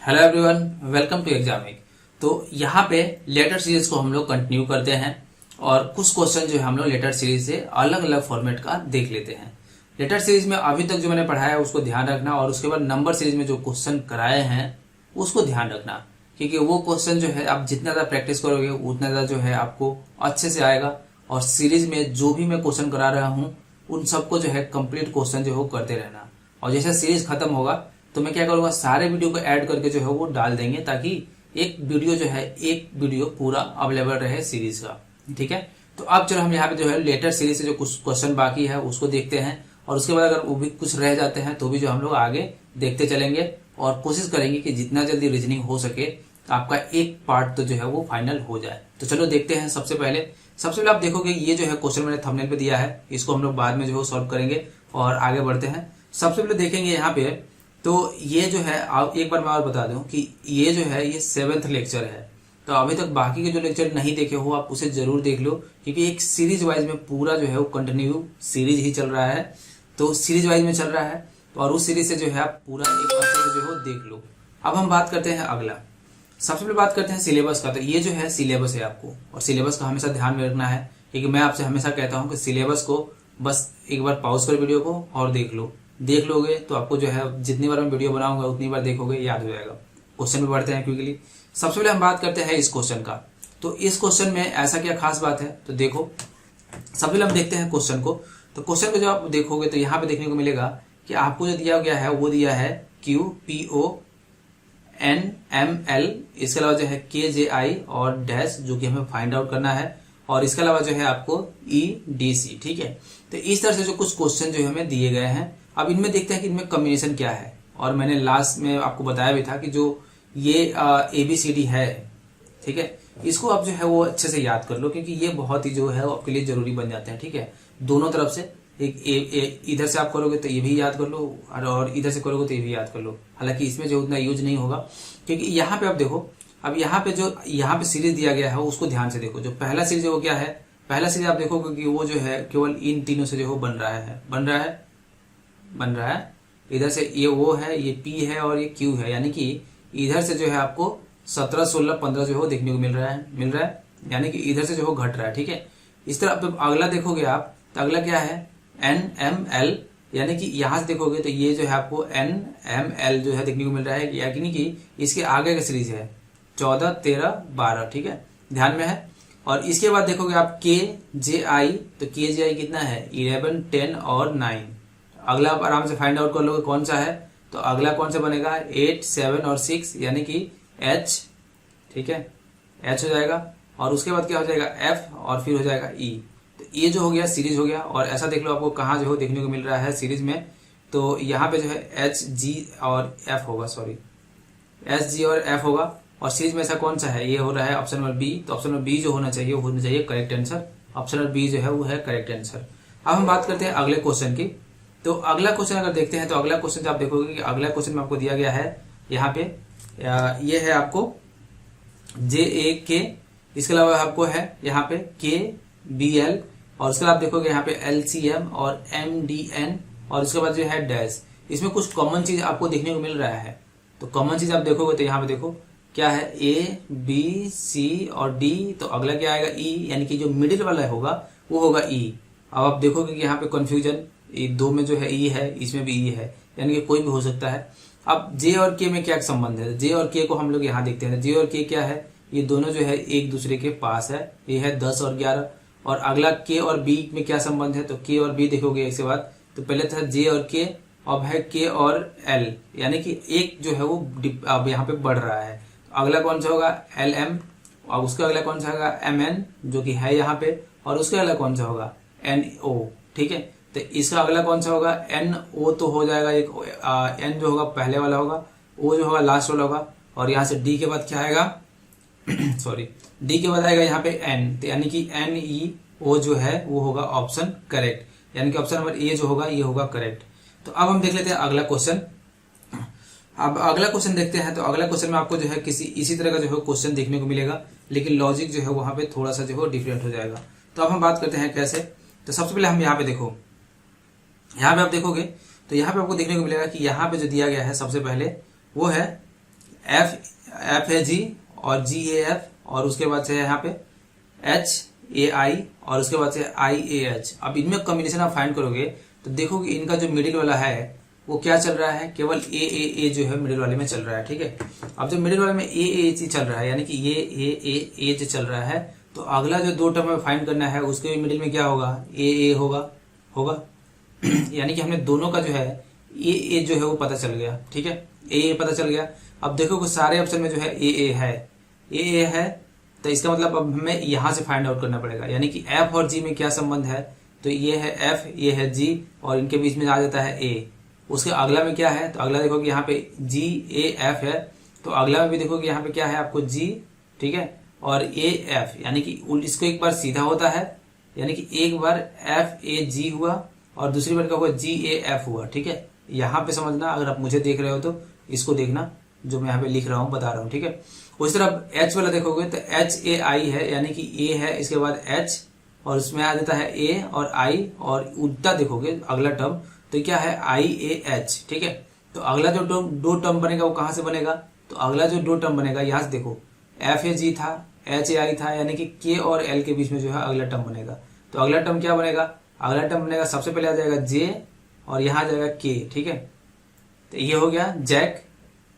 Hello everyone, welcome to एग्जामिक। तो यहाँ पे लेटर सीरीज को हम लोग कंटिन्यू करते हैं और कुछ क्वेश्चन जो है हम लोग लेटर सीरीज से अलग अलग फॉर्मेट का देख लेते हैं। लेटर सीरीज में अभी तक जो मैंने पढ़ाया है उसको ध्यान रखना और उसके बाद नंबर सीरीज में जो क्वेश्चन कराए हैं उसको ध्यान रखना, क्योंकि वो क्वेश्चन जो है आप जितना ज़्यादा प्रैक्टिस करोगे उतना ज़्यादा जो है आपको अच्छे से आएगा। और सीरीज में जो भी मैं क्वेश्चन करा रहा हूँ उन सबको जो है कंप्लीट क्वेश्चन जो है करते रहना। और जैसे सीरीज खत्म होगा तो मैं क्या करूंगा, सारे वीडियो को ऐड करके जो है वो डाल देंगे ताकि एक वीडियो पूरा अवेलेबल रहे सीरीज का। ठीक है, तो अब चलो हम यहाँ पे जो है लेटर सीरीज से जो कुछ क्वेश्चन बाकी है उसको देखते हैं और उसके बाद अगर वो भी कुछ रह जाते हैं तो भी जो हम लोग आगे देखते चलेंगे और कोशिश करेंगे कि जितना जल्दी रीजनिंग हो सके आपका एक पार्ट तो जो है वो फाइनल हो जाए। तो चलो देखते हैं। सबसे पहले आप देखोगे ये जो है क्वेश्चन मैंने थंबनेल पे दिया है, इसको हम लोग बाद में जो है सॉल्व करेंगे और आगे बढ़ते हैं। सबसे पहले देखेंगे यहाँ पे, तो ये जो है आप एक बार मैं और बता दूं कि ये जो है ये 7th लेक्चर है। तो अभी तक बाकी के जो लेक्चर नहीं देखे हो आप उसे जरूर देख लो, क्योंकि एक सीरीज वाइज में पूरा जो है वो कंटिन्यू सीरीज ही चल रहा है। तो सीरीज वाइज में चल रहा है और उस सीरीज से जो है आप पूरा एक अच्छे से जो है देख लो। अब हम बात करते हैं अगला। सबसे पहले बात करते हैं सिलेबस का। तो ये जो है सिलेबस है आपको, और सिलेबस का हमेशा ध्यान में रखना है, क्योंकि मैं आपसे हमेशा कहता हूँ कि सिलेबस को बस एक बार पॉज कर वीडियो को और देख लोगे तो आपको जो है जितनी बार मैं वीडियो बनाऊंगा उतनी बार देखोगे याद हो जाएगा। क्वेश्चन में बढ़ते हैं क्विकली। सबसे पहले हम बात करते हैं इस क्वेश्चन का। तो इस क्वेश्चन में ऐसा क्या खास बात है, तो देखो सबसे पहले हम देखते हैं क्वेश्चन को। तो क्वेश्चन को जब आप देखोगे तो यहाँ पे देखने को मिलेगा कि आपको जो दिया गया है वो दिया है QPONML, इसके अलावा जो है KJI और डैश जो कि हमें फाइंड आउट करना है, और इसके अलावा जो है आपको EDC। ठीक है, तो इस तरह से जो कुछ क्वेश्चन जो हमें दिए गए हैं, अब इनमें देखते हैं कि इनमें कॉम्बिनेशन क्या है। और मैंने लास्ट में आपको बताया भी था कि जो ये ABCD है, ठीक है, इसको आप जो है वो अच्छे से याद कर लो, क्योंकि ये बहुत ही जो है आपके लिए जरूरी बन जाते हैं। ठीक है, दोनों तरफ से एक इधर से आप करोगे तो ये भी याद कर लो और इधर से करोगे तो ये भी याद कर लो। हालांकि इसमें जो उतना यूज नहीं होगा, क्योंकि यहाँ पे आप देखो, अब यहाँ पे सीरीज दिया गया है उसको ध्यान से देखो। जो पहला सीरीज वो क्या है, पहला सीरीज आप देखोगे कि वो जो है केवल इन तीनों से जो है बन रहा है। इधर से ये वो है, ये P है और ये Q है, यानी कि इधर से जो है आपको 17, 16, 15 जो है देखने को मिल रहा है, यानी कि इधर से जो है घट रहा है। ठीक है, इस तरह अब अगला देखोगे आप तो अगला क्या है NML, यानी कि यहां से देखोगे तो ये जो है आपको NML जो है देखने को मिल रहा है, यानी कि इसके आगे का सीरीज है 14, 13, 12। ठीक है, ध्यान में है। और इसके बाद देखोगे आप KJI, तो KJI कितना है 11, 10 और 9। अगला आप आराम से फाइंड आउट कर लोगे कौन सा है, तो अगला कौन सा बनेगा 8, 7 और 6, यानी कि H। ठीक है, H हो जाएगा और उसके बाद क्या हो जाएगा F और फिर हो जाएगा E। तो ये जो हो गया सीरीज हो गया। और ऐसा देख लो आपको कहाँ जो हो देखने को मिल रहा है सीरीज में, तो यहाँ पे जो है HG और F होगा, SG और F होगा। और सीरीज में ऐसा कौन सा है, ये हो रहा है ऑप्शन नंबर B। तो ऑप्शन नंबर B जो होना चाहिए वो होना चाहिए correct answer. Option number B जो है वो है करेक्ट आंसर। अब हम बात करते हैं अगले क्वेश्चन की। तो अगला क्वेश्चन अगर देखते हैं तो अगला क्वेश्चन आप देखोगे कि अगला क्वेश्चन में आपको दिया गया है यहाँ पे ये है आपको JAK, इसके अलावा आपको है यहाँ पे KBL, और उसके बाद आप देखोगे यहाँ पे LCM और MDN, और उसके बाद जो है डैश। इसमें कुछ कॉमन चीज आपको देखने को मिल रहा है। तो कॉमन चीज आप देखोगे तो यहाँ पे देखो क्या है A, B, C और D। तो अगला क्या आएगा E, यानी कि जो मिडिल वाला होगा वो होगा E। अब आप देखोगे कि यहाँ पे कंफ्यूजन, दो में जो है E है, इसमें भी E है, यानी कि कोई भी हो सकता है। अब J और K में क्या संबंध है, J और K को हम लोग यहाँ देखते हैं। J और K क्या है, ये दोनों जो है एक दूसरे के पास है, ये है 10 और 11। और अगला K और B में क्या संबंध है, तो K और B देखोगे इसके बाद, तो पहले था J और K, अब है K और L, यानी कि एक जो है वो अब यहाँ पे बढ़ रहा है। अगला कौन सा होगा LM, और उसका अगला कौन सा होगा MN जो कि है यहाँ पे, और उसका अगला कौन सा होगा NO। ठीक है, तो इसका अगला कौन सा होगा NO, तो हो जाएगा एक N जो होगा पहले वाला होगा, O जो होगा लास्ट वाला होगा, और यहाँ से D के बाद क्या आएगा सॉरी D के बाद आएगा यहाँ पे N, तो यानी कि NEO जो है वो होगा ऑप्शन करेक्ट, यानी कि ऑप्शन नंबर A जो होगा ये होगा करेक्ट। तो अब हम देख लेते हैं अगला क्वेश्चन। अब अगला क्वेश्चन देखते हैं। तो अगला क्वेश्चन में आपको जो है इसी तरह का जो है क्वेश्चन देखने को मिलेगा, लेकिन लॉजिक जो है वहां पे थोड़ा सा जो है डिफरेंट हो जाएगा। तो अब हम बात करते हैं कैसे। तो सबसे पहले हम यहाँ पे देखो, यहाँ पे आप देखोगे तो यहाँ पे आपको देखने को मिलेगा कि यहाँ पे जो दिया गया है सबसे पहले वो है एफ है जी और जी है एफ और उसके बाद से है यहाँ पे एच ए आई और उसके बाद से आई ए एच। अब इनमें कॉम्बिनेशन आप फाइंड करोगे तो देखोगे इनका जो मिडिल वाला है वो क्या चल रहा है, केवल ए जो है मिडिल वाले में चल रहा है। ठीक है, अब जब मिडिल वाले में ए चल रहा है यानी कि ये जो चल रहा है तो अगला जो दो टर्म में फाइंड करना है उसके मिडिल में क्या होगा, ए होगा यानी कि हमने दोनों का जो है ए जो है वो पता चल गया। ठीक है, ए पता चल गया। अब देखो कि सारे ऑप्शन में जो है ए है तो इसका मतलब अब हमें यहां से फाइंड आउट करना पड़ेगा, यानी कि एफ और जी में क्या संबंध है, तो ये है एफ ये है जी और इनके बीच में आ जाता है ए। उसके अगला में क्या है, तो अगला देखो कि यहाँ पे जी ए एफ है, तो अगला में भी देखो कि यहाँ पे क्या है आपको जी, ठीक है, और ए एफ, यानी कि इसको एक बार सीधा होता है, यानी कि एक बार एफ ए जी हुआ और दूसरी बार क्या हुआ जी ए एफ हुआ। ठीक है, यहाँ पे समझना, अगर आप मुझे देख रहे हो तो इसको देखना जो मैं यहाँ पे लिख रहा हूँ बता रहा हूँ। ठीक है, उस तरफ एच वाला देखोगे तो एच ए आई है, यानी कि ए है इसके बाद एच और उसमें आ जाता है ए और आई, और उल्टा देखोगे अगला टर्म तो क्या है आई ए एच। ठीक है, तो अगला जो दो टर्म बनेगा वो कहां से बनेगा, तो अगला जो दो टर्म बनेगा यहां से देखो एफ ए जी था एच ए आई था, यानी कि के और एल के बीच में जो है अगला टर्म बनेगा। तो अगला टर्म क्या बनेगा, अगला टर्म बनेगा सबसे पहले आ जाएगा जे और यहां आ जाएगा के। ठीक है, तो ये हो गया जैक,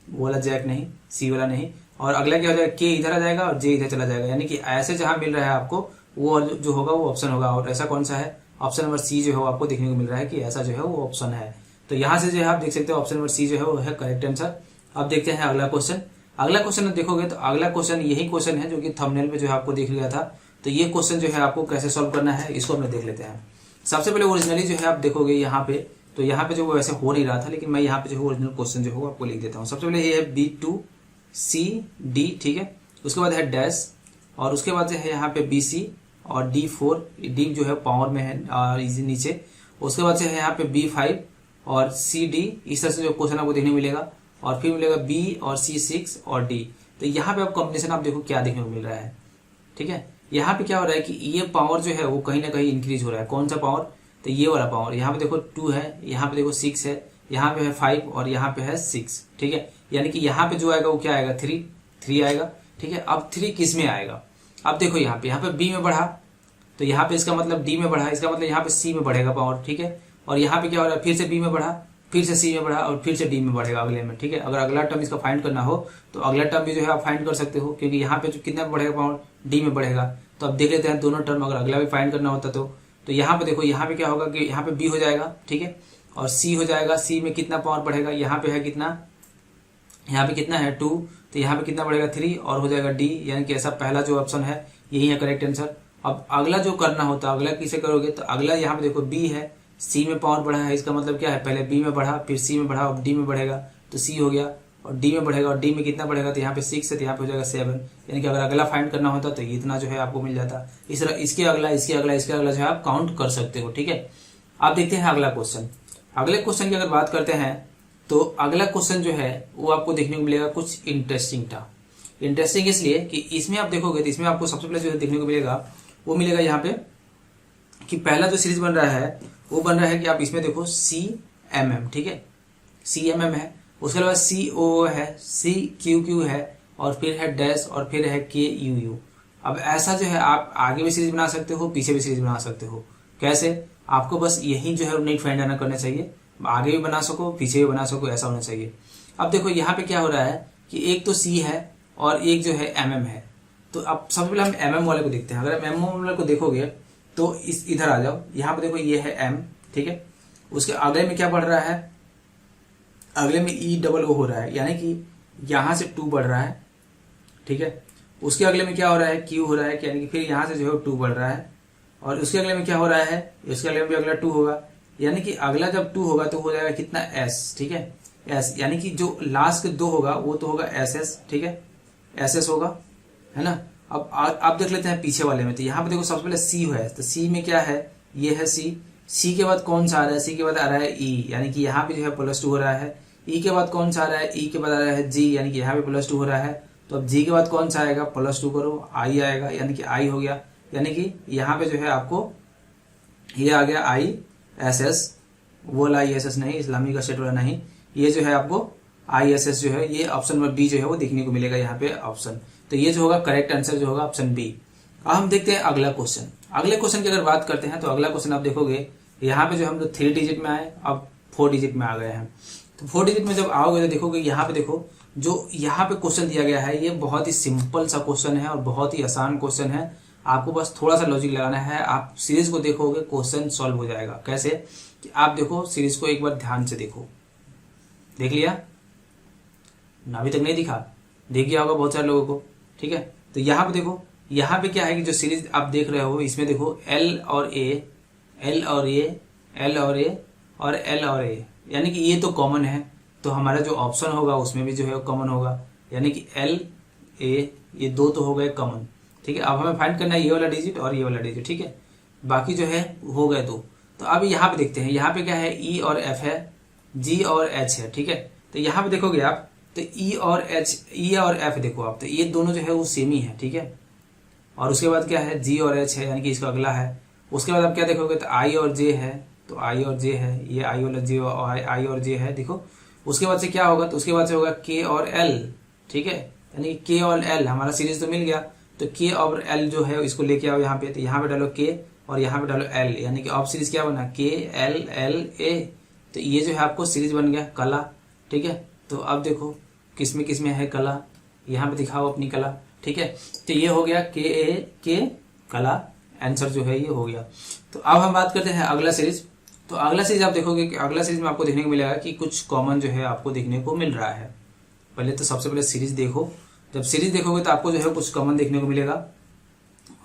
वो वाला जैक नहीं, सी वाला नहीं, और अगला क्या हो जाएगा के इधर आ जाएगा और जे इधर चला जाएगा, यानी कि ऐसे जहां मिल रहा है आपको वो जो होगा वो ऑप्शन होगा। और ऐसा कौन सा है, ऑप्शन नंबर सी जो है वो आपको देखने को मिल रहा है कि ऐसा जो है वो ऑप्शन है। तो यहां से जो है आप देख सकते हो ऑप्शन नंबर सी जो है वो है करेक्ट आंसर। अब देखते हैं अगला क्वेश्चन। अगला क्वेश्चन देखोगे तो अगला क्वेश्चन यही क्वेश्चन है जो कि थंबनेल पे जो है आपको दिख गया था। तो ये क्वेश्चन जो है आपको कैसे सॉल्व करना है इसको हम देख लेते हैं। सबसे पहले ओरिजिनली जो है आप देखोगे यहाँ पे, तो यहाँ पे जो वो वैसे हो नहीं रहा था, लेकिन मैं यहाँ पे जो है ओरिजिनल क्वेश्चन जो है आपको लिख देता हूँ। सबसे पहले ये है B2CD, ठीक है, उसके बाद है डैश और उसके बाद जो है यहाँ पे BC और D4, डी जो है पावर में है और इजी नीचे, उसके बाद से है यहाँ पे B5 और CD, इस तरह से जो क्वेश्चन आपको देखने मिलेगा, और फिर मिलेगा B और C6 और D। तो यहाँ पे आप कॉम्बिनेशन आप देखो क्या देखने को मिल रहा है। ठीक है, यहाँ पे क्या हो रहा है कि ये पावर जो है वो कहीं ना कहीं इंक्रीज हो रहा है। कौन सा पावर, तो ये वाला पावर। यहाँ पे देखो 2 है, यहाँ पे देखो 6 है, यहाँ पे है 5 और यहाँ पे है 6। ठीक है, यानी कि यहाँ पे जो आएगा वो क्या आएगा, 3 आएगा। ठीक है, अब 3 किस में आएगा, अब देखो यहाँ पे B में बढ़ा, तो यहाँ पे इसका मतलब D में बढ़ा, इसका मतलब यहाँ पे C में बढ़ेगा पावर। ठीक है, और यहाँ पे क्या हो रहा है, फिर से B में बढ़ा, फिर से C में बढ़ा और फिर से D में बढ़ेगा अगले में। ठीक है, अगर अगला टर्म इसका फाइंड करना हो तो अगला टर्म भी जो है आप फाइंड कर सकते हो, क्योंकि यहाँ पे जो कितना बढ़ेगा पावर, D में बढ़ेगा। तो अब देख लेते हैं दोनों टर्म, अगर अगला भी फाइंड करना होता तो यहाँ पे देखो, यहाँ पे क्या होगा कि यहाँ पे B हो जाएगा, ठीक है, और C हो जाएगा। C में कितना पावर बढ़ेगा, यहाँ पे है कितना, यहाँ पे कितना है 2, तो यहाँ पे कितना बढ़ेगा 3 और हो जाएगा D, यानी कि ऐसा पहला जो ऑप्शन है यही है करेक्ट आंसर। अब अगला जो करना होता है, अगला किसे करोगे, तो अगला यहाँ पे देखो B है, C में पावर बढ़ा है, इसका मतलब क्या है, पहले B में बढ़ा फिर C में बढ़ा और D में बढ़ेगा, तो C हो गया और D में बढ़ेगा, और D में कितना बढ़ेगा, तो यहाँ पे 6 है, तो यहाँ पे हो जाएगा 7, यानी कि अगर अगला फाइंड करना होता तो इतना जो है आपको मिल जाता। इस तरह इसके अगला जो है आप काउंट कर सकते हो। ठीक है, आप देखते हैं अगला क्वेश्चन। अगले क्वेश्चन की अगर बात करते हैं तो अगला क्वेश्चन जो है वो आपको देखने को मिलेगा कुछ इंटरेस्टिंग था। इंटरेस्टिंग इसलिए कि इसमें आप देखोगे तो इसमें आपको सबसे पहले जो है देखने को मिलेगा वो मिलेगा यहाँ पे कि पहला जो सीरीज बन रहा है वो बन रहा है कि आप इसमें देखो CMM, ठीक है, CMM है, उसके अलावा CO है, CQQ है और फिर है डैश और फिर है KUU। अब ऐसा जो है आप आगे भी सीरीज बना सकते हो, पीछे भी सीरीज बना सकते हो। कैसे, आपको बस यही जो है नेट फाइंड आना करना चाहिए, आगे भी बना सको पीछे भी बना सको, ऐसा होना चाहिए। अब देखो यहाँ पे क्या हो रहा है कि एक तो C है और एक जो है MM है। तो अब सबसे पहले हम MM वाले को देखते हैं। अगर MM वाले को देखोगे तो इधर आ जाओ, यहाँ पे देखो ये है M, ठीक है, उसके अगले में क्या बढ़ रहा है, अगले में EOO हो रहा है, यानी कि यहाँ से 2 बढ़ रहा है। ठीक है, उसके अगले में क्या हो रहा है, Q हो रहा है, यानी कि फिर यहाँ से जो है 2 बढ़ रहा है, और उसके अगले में क्या हो रहा है, उसके अगले में भी अगला 2 होगा, यानी कि अगला जब 2 होगा तो हो जाएगा कितना S, ठीक है, S, यानी कि जो लास्ट के 2 होगा वो तो होगा SS, ठीक है, SS होगा, है ना। अब आप देख लेते हैं पीछे वाले में, तो यहाँ पे देखो सबसे पहले C है, तो C में क्या है, ये है C के बाद कौन सा आ रहा है, C के बाद आ रहा है E, यानी कि यहाँ पे जो है +2 हो रहा है। E के बाद कौन सा आ रहा है, E के बाद आ रहा है G, यानी कि यहाँ पे +2 हो रहा है। तो अब G के बाद कौन सा आएगा, +2 करो, I आएगा, यानी कि I हो गया, यानी कि यहाँ पे जो है आपको ये आ गया ISS, वो वाला ISS नहीं, इस्लामी का स्टेट वाला नहीं, ये जो है आपको ISS जो है, ये ऑप्शन नंबर बी जो है वो देखने को मिलेगा यहाँ पे ऑप्शन। तो ये जो होगा करेक्ट आंसर जो होगा ऑप्शन बी। अब हम देखते हैं अगला क्वेश्चन। अगले क्वेश्चन की अगर बात करते हैं तो अगला क्वेश्चन आप देखोगे यहाँ पे जो हम लोग 3 डिजिट में आए, अब 4 डिजिट में आ गए हैं। तो 4 डिजिट में जब आओगे तो देखोगे यहाँ पे देखो जो यहाँ पे क्वेश्चन दिया गया है ये बहुत ही सिंपल सा क्वेश्चन है और बहुत ही आसान क्वेश्चन है। आपको बस थोड़ा सा लॉजिक लगाना है, आप सीरीज को देखोगे क्वेश्चन सॉल्व हो जाएगा। कैसे कि आप देखो सीरीज को एक बार ध्यान से देखो, देख लिया ना? अभी तक नहीं दिखा, देख गया होगा बहुत सारे लोगों को, ठीक है। तो यहाँ पे देखो, यहाँ पे क्या है कि जो सीरीज आप देख रहे हो इसमें देखो L और A, L और A, L और A और L और A, यानी कि ये तो कॉमन है। तो हमारा जो ऑप्शन होगा उसमें भी जो है कॉमन होगा, यानी कि L A ये दो तो हो गए कॉमन, ठीक है। अब हमें फाइंड करना है ये वाला डिजिट और ये वाला डिजिट, ठीक है। बाकी जो है हो गए दो। तो अब यहाँ पे देखते हैं, यहाँ पे क्या है E और F है, G और H है, ठीक है। तो यहाँ पे देखोगे आप तो E और F देखो आप, तो ये दोनों जो है वो सेम ही है, ठीक है। और उसके बाद क्या है G और H है, यानी कि इसका अगला है। उसके बाद आप क्या देखोगे तो I और J है, तो I और J है, ये I वाला J और I और J है, देखो। उसके बाद से क्या होगा तो उसके बाद से होगा K और L, ठीक है, यानी कि K और L हमारा सीरीज तो मिल गया। तो K और L जो है इसको लेके आओ यहाँ पे, तो यहाँ पे डालो K और यहाँ पे डालो L, यानी कि ऑफ सीरीज क्या बना K L L A। तो ये जो है आपको सीरीज बन गया कला, ठीक है। तो अब देखो किसमें है कला, यहाँ पे दिखाओ अपनी कला, ठीक है। तो ये हो गया के कला, आंसर जो है ये हो गया। तो अब हम बात करते हैं अगला सीरीज। तो अगला सीरीज आप देखोगे कि अगला सीरीज में आपको देखने को मिलेगा कि कुछ कॉमन जो है आपको देखने को मिल रहा है। पहले तो सबसे पहले सीरीज देखो, जब सीरीज देखोगे तो आपको जो है कुछ कॉमन देखने को मिलेगा।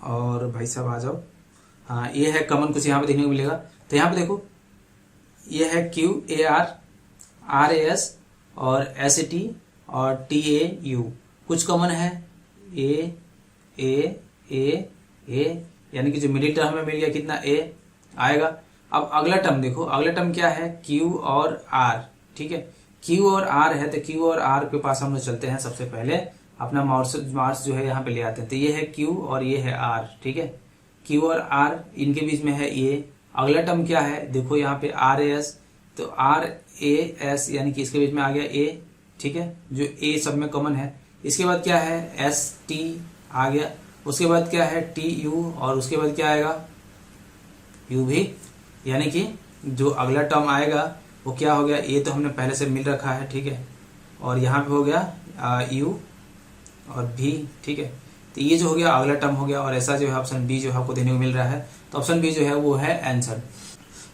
और भाई साहब आ जाओ, हाँ ये है कॉमन कुछ यहाँ पे देखने को मिलेगा। तो यहाँ पे देखो ये है QAR RAS और SAT और TAU, कुछ कॉमन है A, यानी कि जो मिडिल टर्म में मिल गया कितना A आएगा। अब अगला टर्म देखो, अगला टर्म क्या है Q और R, ठीक है। Q और R है, तो Q और R के पास हम लोग चलते हैं। सबसे पहले अपना मार्स जो है यहाँ पे ले आते हैं। तो ये है Q और ये है R, ठीक है। Q और R इनके बीच में है A। अगला टर्म क्या है देखो यहाँ पे RAS, तो RAS यानी कि इसके बीच में आ गया A, ठीक है, जो A सब में कॉमन है। इसके बाद क्या है ST आ गया, उसके बाद क्या है TU और उसके बाद क्या आएगा U भी, यानी कि जो अगला टर्म आएगा वो क्या हो गया, A तो हमने पहले से मिल रखा है, ठीक है, और यहाँ पे हो गया U और V, ठीक है। तो ये जो हो गया अगला टर्म हो गया, और ऐसा जो है ऑप्शन बी जो है आपको देने को मिल रहा है। तो ऑप्शन बी जो है वो है आंसर।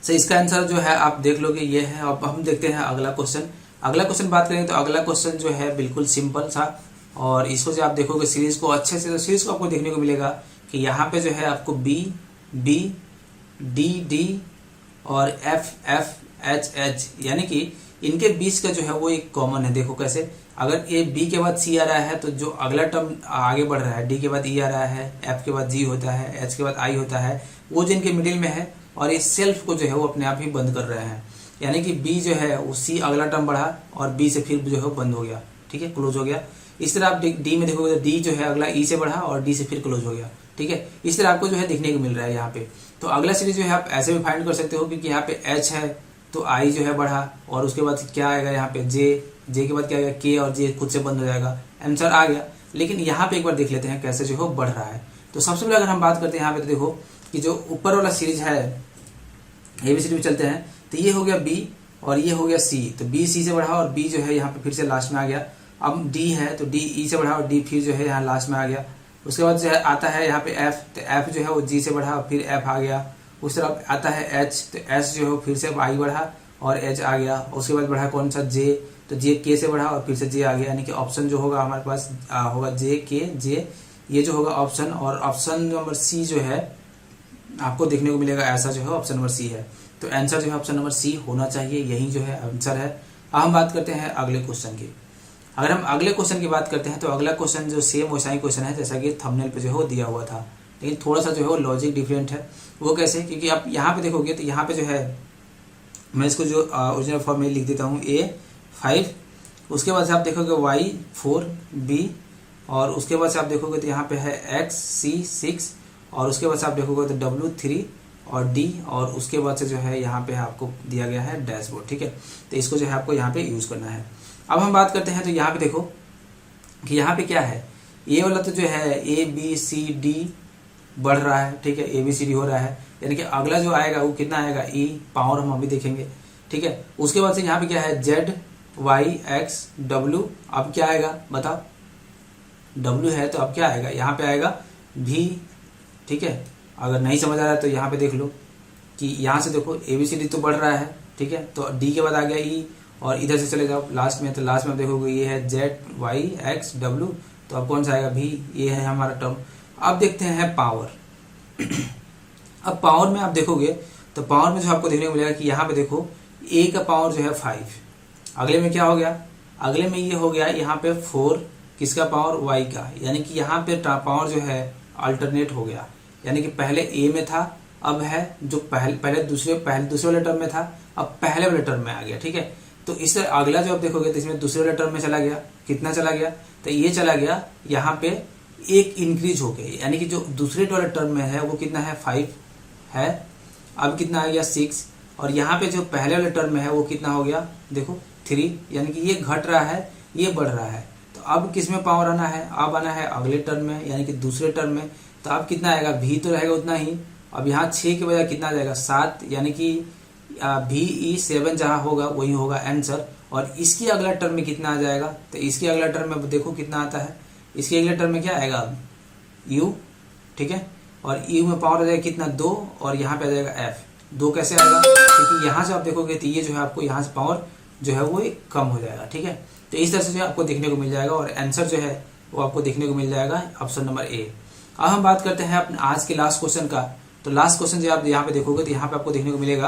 सो इसका आंसर जो है आप देख लोगे ये है। अब हम देखते हैं अगला क्वेश्चन। अगला क्वेश्चन बात करेंगे तो अगला क्वेश्चन जो है बिल्कुल सिंपल सा, और इसको जो आप देखोगे सीरीज को अच्छे से, तो सीरीज को आपको देखने को मिलेगा कि यहाँ पे जो है आपको B D और F यानी कि इनके बीच का जो है वो एक कॉमन है। देखो कैसे, अगर ये B के बाद C आ रहा है तो जो अगला टर्म आगे बढ़ रहा है, D के बाद E आ रहा है, F के बाद G होता है, H के बाद I होता है, वो जो इनके मिडिल में है, और ये सेल्फ को जो है वो अपने आप ही बंद कर रहे हैं। यानी कि B जो है वो C अगला टर्म बढ़ा और B से फिर जो है बंद हो गया, ठीक है, क्लोज हो गया। इस तरह आप D में देखोगे तो D जो है अगला E से बढ़ा और D से फिर क्लोज हो गया, ठीक है। इस तरह आपको जो है देखने को मिल रहा है यहाँ पे। तो अगला सीरीज जो है आप ऐसे भी फाइंड कर सकते हो, क्योंकि यहाँ पे H है तो I जो है बढ़ा, और उसके बाद क्या आएगा यहाँ पे J के बाद क्या आएगा K, और J खुद से बंद हो जाएगा, आंसर आ गया। लेकिन यहाँ पे एक बार देख लेते हैं कैसे जो है बढ़ रहा है। तो सबसे पहले अगर हम बात करते हैं यहाँ पे, तो देखो कि जो ऊपर वाला सीरीज है ABCD में चलते हैं, तो ये हो गया B और ये हो गया C। तो B C से बढ़ा और B जो है यहाँ पे फिर से लास्ट में आ गया। अब D है तो D E से बढ़ा और D फिर जो है यहाँ लास्ट में आ गया। उसके बाद जो है आता है यहाँ पे F, तो F जो है वो G से बढ़ा और फिर F आ गया। उस तरफ आता है H, तो H जो है फिर से I बढ़ा और H आ गया। उसके बाद बढ़ा कौन सा J, तो J K से बढ़ा और फिर से J आ गया। यानी कि ऑप्शन जो होगा हमारे पास होगा J K J, ये जो होगा ऑप्शन। और ऑप्शन नंबर C जो है आपको देखने को मिलेगा, ऐसा जो है ऑप्शन नंबर C है। तो आंसर जो है ऑप्शन नंबर C होना चाहिए, यही जो है आंसर है। अब हम बात करते हैं अगले क्वेश्चन की। अगर हम अगले क्वेश्चन की बात करते हैं तो अगला क्वेश्चन जो सेम वैसा ही क्वेश्चन है जैसा कि थंबनेल पे जो है वो दिया हुआ था, लेकिन थोड़ा सा जो है वो लॉजिक डिफरेंट है। वो कैसे, क्योंकि आप यहाँ पे देखोगे तो यहाँ पे जो है मैं इसको जो ओरिजिनल फॉर्म में लिख देता हूँ A5, उसके बाद से आप देखोगे Y4B, और उसके बाद से आप देखोगे तो यहाँ पे है XC6, और उसके बाद से आप देखोगे तो W3 और D, और उसके बाद से जो है यहाँ पे आपको दिया गया है डैशबोर्ड, ठीक है। तो इसको जो है आपको यहाँ पे यूज करना है। अब हम बात करते हैं तो यहाँ पे देखो कि यहाँ पे क्या है, ये वाला तो जो है ए बी सी डी बढ़ रहा है, ठीक है, ए बी सी डी हो रहा है, यानी कि अगला जो आएगा वो कितना आएगा ई, पावर हम अभी देखेंगे, ठीक है। उसके बाद से यहाँ पे क्या है जेड वाई एक्स डब्ल्यू, अब क्या आएगा बताओ, डब्ल्यू है तो अब क्या आएगा, यहाँ पे आएगा भी, ठीक है। अगर नहीं समझ आ रहा है तो यहाँ पे देख लो कि यहाँ से देखो ए बी सी डी तो बढ़ रहा है, ठीक है, तो डी के बाद आ गया ई, और इधर से चले जाओ लास्ट में, तो लास्ट में देखोगे ये है जेड वाई एक्स डब्ल्यू, तो अब कौन सा आएगा भी, ये है हमारा टर्म। अब देखते हैं पावर। अब पावर में आप देखोगे तो पावर में जो आपको देखने को मिलेगा कि यहाँ पे देखो ए का पावर जो है 5, अगले में क्या हो गया, अगले में ये हो गया यहाँ पे 4 किसका पावर, वाई का, यानी कि यहाँ पे पावर जो है अल्टरनेट हो गया, यानी कि पहले ए में था, अब है जो पहले दूसरे वाले टर्म में था, अब पहले वाले टर्म में आ गया, ठीक है। तो इस तरह अगला जो आप देखोगे तो इसमें दूसरे वाले टर्म में चला गया, कितना चला गया, तो ये चला गया यहाँ पे एक इंक्रीज हो गया, यानी कि जो दूसरे वाले टर्म में है वो कितना है 5 है, अब कितना आ गया 6, और यहाँ पे जो पहले वाले टर्म में है वो कितना हो गया देखो 3, यानी कि ये घट रहा है ये बढ़ रहा है। तो अब किस में पावर आना है, अब आना है अगले टर्म में, यानी कि दूसरे टर्म में, तो अब कितना आएगा भी तो रहेगा उतना ही, अब यहाँ 6 के बजाय कितना आ जाएगा 7, यानी कि भी ई 7 जहाँ होगा वही होगा आंसर। और इसकी अगला टर्म में कितना आ जाएगा, तो इसकी अगला टर्म में देखो कितना आता है, इसके अगले टर्म में क्या आएगा अब यू, ठीक है, और यू में पावर आ जाएगा कितना 2, और यहाँ पे आ जाएगा एफ, 2 कैसे आएगा, क्योंकि यहाँ से आप देखोगे तो ये जो है आपको यहाँ से पावर जो है वो कम हो जाएगा, ठीक है। तो इस तरह से जो आपको देखने को मिल जाएगा, और आंसर जो है वो आपको देखने को मिल जाएगा ऑप्शन नंबर ए। अब हम बात करते हैं अपने आज के लास्ट क्वेश्चन का। तो लास्ट क्वेश्चन जो आप यहाँ पे देखोगे तो यहाँ पे आपको देखने को मिलेगा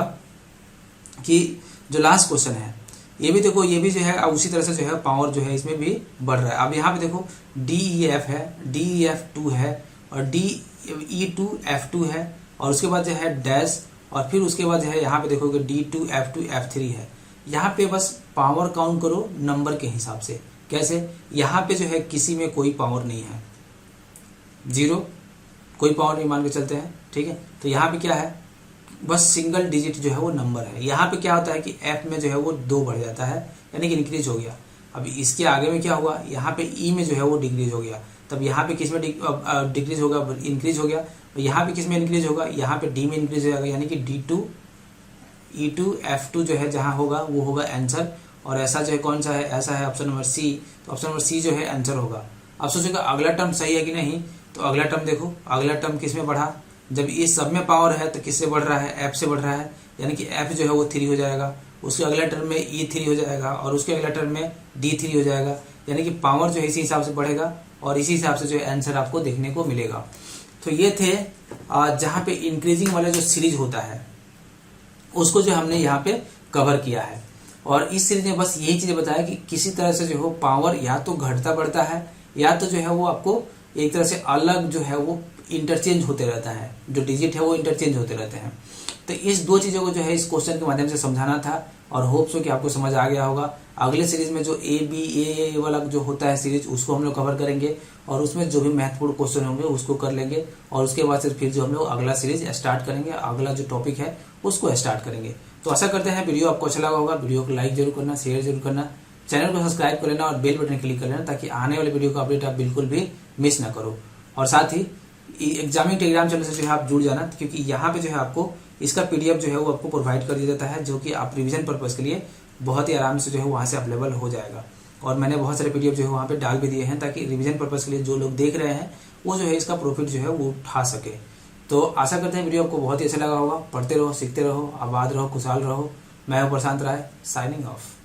कि जो लास्ट क्वेश्चन है ये भी देखो, ये भी जो है अब उसी तरह से जो है पावर जो है इसमें भी बढ़ रहा है। अब यहाँ पे देखो DEF है, DEF2 है, और DE2F2 है, और उसके बाद जो है डैश, और फिर उसके बाद जो है यहाँ पे देखोगे D2F2F3 है। यहाँ पे बस पावर काउंट करो नंबर के हिसाब से, कैसे, यहाँ पे जो है किसी में कोई पावर नहीं है, 0 कोई पावर नहीं मान के चलते हैं, ठीक है। तो यहाँ पे क्या है बस सिंगल डिजिट जो है वो नंबर है। यहाँ पे क्या होता है कि एफ में जो है वो 2 बढ़ जाता है, यानी कि इंक्रीज हो गया। अब इसके आगे में क्या हुआ, यहाँ पे ई में जो है वो डिक्रीज हो गया, तब यहाँ पे किस में डिक्रीज होगा, इंक्रीज हो गया, और यहाँ पे किस में इंक्रीज होगा, यहाँ पे डी में इंक्रीज हो जाएगा, यानी कि D2E2F2 जो है जहाँ होगा वो होगा आंसर। और ऐसा जो है कौन सा है, ऐसा है ऑप्शन नंबर सी, तो ऑप्शन नंबर सी जो है आंसर होगा। अब सोचेगा अगला टर्म सही है कि नहीं, तो अगला टर्म देखो, अगला टर्म किस में बढ़ा, जब इस सब में पावर है तो किससे बढ़ रहा है, एफ से बढ़ रहा है, यानी कि एफ जो है वो 3 हो जाएगा, उसके अगले टर्म में E3 हो जाएगा, और उसके अगले टर्म में D3 हो जाएगा, यानी कि पावर जो है इसी हिसाब से बढ़ेगा, और इसी हिसाब से जो है आंसर आपको देखने को मिलेगा। तो ये थे जहाँ पे इंक्रीजिंग वाला जो सीरीज होता है उसको जो हमने यहाँ पे कवर किया है। और इस सीरीज में बस यही चीजें बताया कि किसी तरह से जो है पावर या तो घटता बढ़ता है, या तो जो है वो आपको एक तरह से अलग जो है वो इंटरचेंज होते रहता है, जो डिजिट है वो इंटरचेंज होते रहते हैं। तो इस 2 चीज़ों को जो है इस क्वेश्चन के माध्यम से समझाना था, और होप सो कि आपको समझ आ गया होगा। अगले सीरीज में जो ए वाला जो होता है सीरीज उसको हम लोग कवर करेंगे, और उसमें जो भी महत्वपूर्ण क्वेश्चन होंगे उसको कर लेंगे, और उसके बाद से फिर जो हम लोग अगला सीरीज स्टार्ट करेंगे, अगला जो टॉपिक है उसको स्टार्ट करेंगे। तो आशा करते हैं वीडियो आपको अच्छा लगा होगा। वीडियो को लाइक जरूर करना, शेयर जरूर करना, चैनल को सब्सक्राइब कर लेना, और बेल बटन क्लिक कर लेना, ताकि आने वाले वीडियो का अपडेट आप बिल्कुल भी मिस ना करो। और साथ ही एग्जामिंग टेलीग्राम चैनल से जो है आप जुड़ जाना, क्योंकि यहाँ पे जो है आपको इसका PDF जो है वो आपको प्रोवाइड कर दिया जाता है, जो कि आप रिवीजन पर्पज के लिए बहुत ही आराम से जो है वहाँ से अवेलेबल हो जाएगा। और मैंने बहुत सारे PDF जो है वहाँ पे डाल भी दिए हैं, ताकि रिवीजन पर्पज के लिए जो लोग देख रहे हैं वो जो है इसका प्रॉफिट जो है वो उठा सके। तो आशा करते हैं वीडियो आपको बहुत ही अच्छा लगा होगा। पढ़ते रहो, सीखते रहो, आबाद रहो, खुशहाल रहो। मैं हूँ प्रशांत राय, साइनिंग ऑफ।